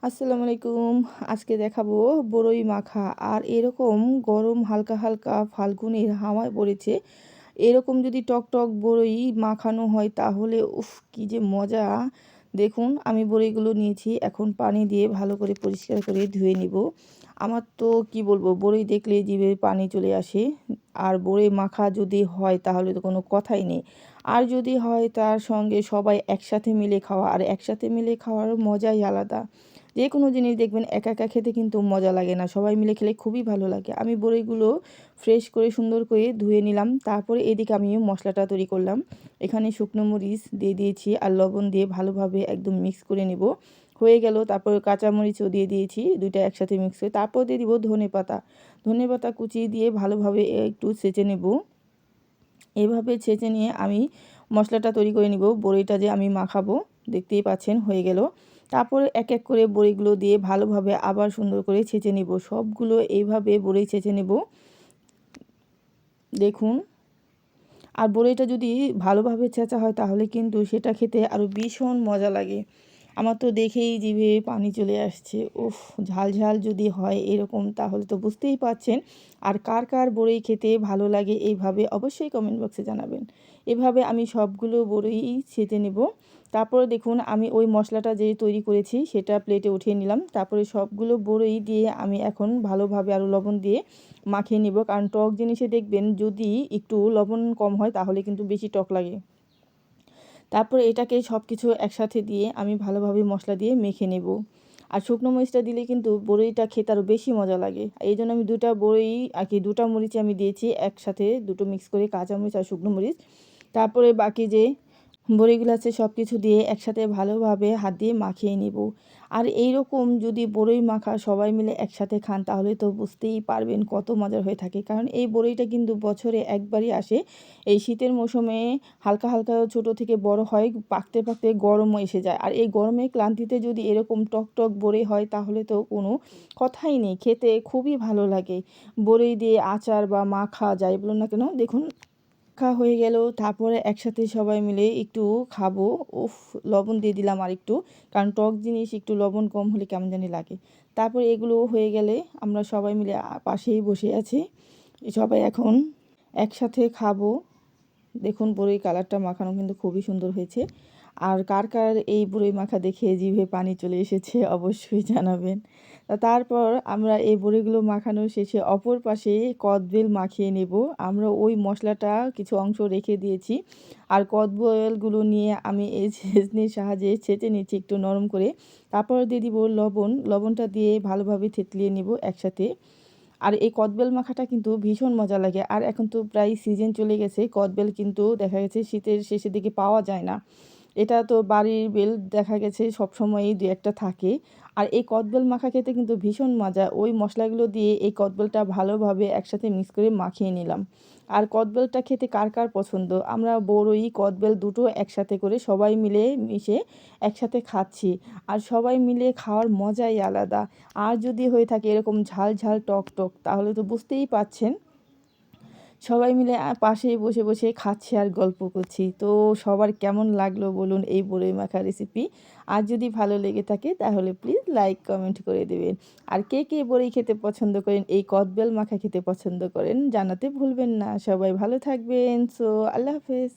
আসসালামু আলাইকুম। আজকে দেখাবো বড়ই মাখা। আর এরকম গরম হালকা হালকা ফাল্গুনের হাওয়ায় পড়েছে। এরকম যদি টক টক বড়ই মাখানো হয় তাহলে উফ কি যে মজা! দেখুন আমি বড়ইগুলো নিয়েছি। এখন পানি দিয়ে ভালো করে পরিষ্কার করে ধুয়ে নিব। আমার তো কি বলবো, বড়ই দেখলেই জিভে পানি চলে আসে। আর বড়ই মাখা যদি হয় তাহলে তো কোনো কথাই নেই। আর যদি হয় তার সঙ্গে সবাই একসাথে মিলে খাওয়া, আর একসাথে মিলে খাওয়ার মজাই আলাদা। যে কোনো জিনিস দেখবেন একা একা খেতে কিন্তু মজা লাগে না, সবাই মিলে খেলে খুবই ভালো লাগে। আমি বড়িগুলো ফ্রেশ করে সুন্দর করে ধুয়ে নিলাম। তারপরে এদিকে আমি মশলাটা তৈরি করলাম। এখানে শুকনো মরিচ দিয়ে দিয়েছি আর লবণ দিয়ে ভালোভাবে একদম মিক্স করে নেব। হয়ে গেল। তারপর কাঁচামরিচও দিয়ে দিয়েছি, দুইটা একসাথে মিক্স করে। তারপর দিয়ে দিব ধনেপাতা। ধনেপাতা কুচি দিয়ে ভালোভাবে একটু ছেঁচে নেব। এভাবে ছেঁচে নিয়ে আমি মশলাটা তৈরি করে নিব। বড়িটা যে আমি মাখাবো, দেখতেই পাচ্ছেন হয়ে গেল। তারপর এক এক করে বড়িগুলো দিয়ে ভালোভাবে আবার সুন্দর করে ছেঁচে নেব। সবগুলো এইভাবে বড়ি ছেঁচে নেব, দেখুন। আর বড়িটা যদি ভালোভাবে ছেঁচা হয় তাহলে কিন্তু সেটা খেতে আরও ভীষণ মজা লাগে। আমার তো দেখেই জিভে পানি চলে আসছে। উফ! ঝাল ঝাল যদি হয় এরকম তাহলে তো বুঝতেই পারছেন। আর কার কার বড়ি খেতে ভালো লাগে এইভাবে অবশ্যই কমেন্ট বক্সে জানাবেন। এভাবে আমি সবগুলো বড়ি ছেঁচে নেব। তারপরে দেখুন আমি ওই মশলাটা যে তৈরি করেছি সেটা প্লেটে উঠিয়ে নিলাম। তারপরে সবগুলো বড়ি দিয়ে আমি এখন ভালোভাবে আরও লবণ দিয়ে মাখিয়ে নেব। কারণ টক জিনিসে দেখবেন যদি একটু লবণ কম হয় তাহলে কিন্তু বেশি টক লাগে। তারপরে এটাকে সব কিছু একসাথে দিয়ে আমি ভালোভাবে মশলা দিয়ে মেখে নেব। আর শুকনো মরিচটা দিলে কিন্তু বড়িটা খেতে আরও বেশি মজা লাগে। এই জন্য আমি দুটা বড়ি আর কি দুটা মরিচ আমি দিয়েছি একসাথে, দুটো মিক্স করে কাঁচামরিচ আর শুকনো মরিচ। তারপরে বাকি যে বড়িগুলো আছে সব কিছু দিয়ে একসাথে ভালোভাবে হাত দিয়ে মাখিয়ে নিব। আর এইরকম যদি বড়ই মাখা সবাই মিলে একসাথে খান তাহলে তো বুঝতেই পারবেন কত মজার হয়ে থাকে। কারণ এই বড়িটা কিন্তু বছরে একবারই আসে। এই শীতের মৌসুমে হালকা হালকা ছোট থেকে বড় হয়, পাকতে পাকতে গরমও এসে যায়। আর এই গরমে ক্লান্তিতে যদি এরকম টক টক বড়ি হয় তাহলে তো কোনো কথাই নেই, খেতে খুবই ভালো লাগে। বড়ি দিয়ে আচার বা মাখা যাই বলুন না কেন, দেখুন খাওয়া হয়ে গেল। তারপরে একসাথে সবাই মিলে একটু খাবো। উফ! লবণ দিয়ে দিলাম আরেকটু। কারণ টক জিনিস একটু লবণ কম হলে কেমন জানি লাগে। তারপরে এগুলো হয়ে গেলে আমরা সবাই মিলে পাশেই বসে আছি। সবাই এখন একসাথে খাবো। দেখুন বড়ির কালারটা মাখানো কিন্তু খুবই সুন্দর হয়েছে। আর কার কার এই বড়ি মাখা দেখে জিভে পানি চলে এসেছে অবশ্যই জানাবেন। তারপর আমরা এই বড়িগুলো মাখানো শেষে অপর পাশে কদবেল মাখিয়ে নেব। আমরা ওই মশলাটা কিছু অংশ রেখে দিয়েছি। আর কদবেলগুলো নিয়ে আমি এই ছেঁচনির সাহায্যে ছেঁচে নিচ্ছি একটু নরম করে। তারপর দিয়ে দিব লবণ। লবণটা দিয়ে ভালোভাবে থেতলিয়ে নেব একসাথে। আর এই কদবেল মাখাটা কিন্তু ভীষণ মজা লাগে। আর এখন তো প্রায় সিজন চলে গেছে। কদবেল কিন্তু দেখা গেছে শীতের শেষের দিকে পাওয়া যায় না। এটা তো বাড়ির বেল দেখা গেছে সবসময়ই ২-১ টা থাকে। আর এই কদবেল মাখা খেতে কিন্তু ভীষণ মজা। ওই মশলাগুলো দিয়ে এই কদবেলটা ভালোভাবে একসাথে মিক্স করে মাখিয়ে নিলাম। আর কদবেলটা খেতে কার কার পছন্দ? আমরা বড়ই, কদবেল দুটো একসাথে করে সবাই মিলে মিশে একসাথে খাচ্ছি। আর সবাই মিলে খাওয়ার মজাই আলাদা। আর যদি হয়ে থাকে এরকম ঝাল ঝাল টক টক তাহলে তো বুঝতেই পারছেন। সবাই মিলে পাশেই বসে বসে খাচ্ছি আর গল্প করছি। তো সবার কেমন লাগলো বলুন এই বড়ই মাখা রেসিপি? আর যদি ভালো লেগে থাকে তাহলে প্লিজ লাইক কমেন্ট করে দেবেন। আর কে কে বড়ি খেতে পছন্দ করেন, এই কদবেল মাখা খেতে পছন্দ করেন জানাতে ভুলবেন না। সবাই ভালো থাকবেন। সো আল্লাহ হাফেজ।